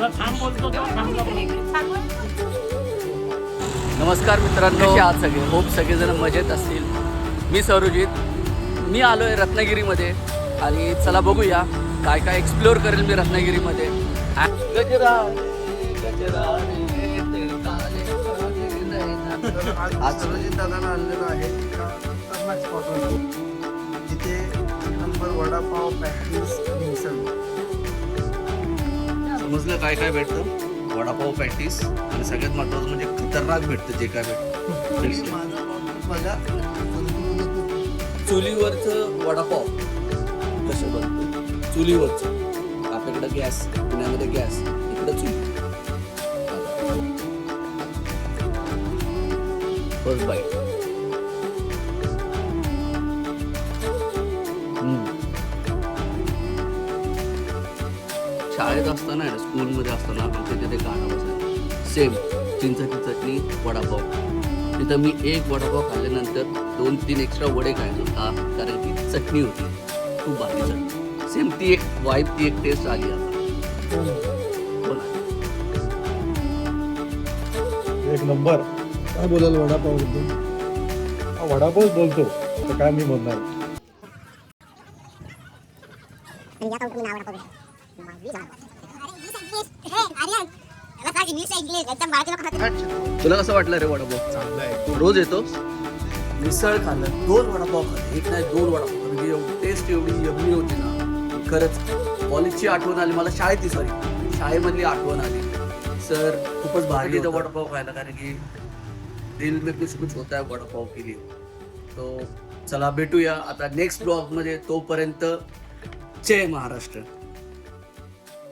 नमस्कार मित्रांनो, कसे आहात सगळे? होप सगळेजण मजेत असतील. मी सौरजित, मी आलो आहे रत्नागिरीमध्ये आणि चला बघूया काय काय एक्सप्लोअर करेल मी रत्नागिरीमध्ये. आज सरोजित दादांना आणलेलं आहे एका खतरनाक स्पॉटवर, जिथे नंबर वडापाव पॅटीस मिसळ. समजलं काय काय भेटतं? वडापाव पॅटीस आणि सगळ्यात महत्त्वाचं म्हणजे खतरनाक भेटतं जे काय भेटतं. माझा पाव बघा, चुलीवरचं वडापाव कसं बनतं? चुलीवरचं. आपल्याकडं गॅस, पुण्यामध्ये गॅस, इकडं चुली. First bite. शाळेत असताना आहे ना, स्कूलमध्ये असताना आमच्या तिथे गाणं बसायचं सेम, चिंचाची चटणी वडापाव. तिथं मी एक वडापाव खाल्ल्यानंतर 2-3 एक्स्ट्रा वडे खायचो का, कारण की चटणी होती खूप भारी चटणी. सेम ती एक वाईब, ती एक टेस्ट आली आता. बोला. एक नंबर. काय बोलाल वडापाव बद्दल? वडापाव बोलतो तर काय मी बोलणार. तुला कसं वाटलं रे वडापाव? चांगलं आहे. रोज येतो. मिसळ खाल्लं, 2 वडापाव खाल्ले, एक नाही 2 वडापाव. म्हणजे एवढी टेस्ट एवढी यम्मी होती ना, खरंच कॉलेजची आठवण आली मला, शाळेमधली आठवण आली. सर खूपच भारी होतं वडापाव खायला, कारण की दिल में कुछ होता है वडापाव के लिए. तो चला भेटूया आता नेक्स्ट ब्लॉग मध्ये. तोपर्यंत जय महाराष्ट्र.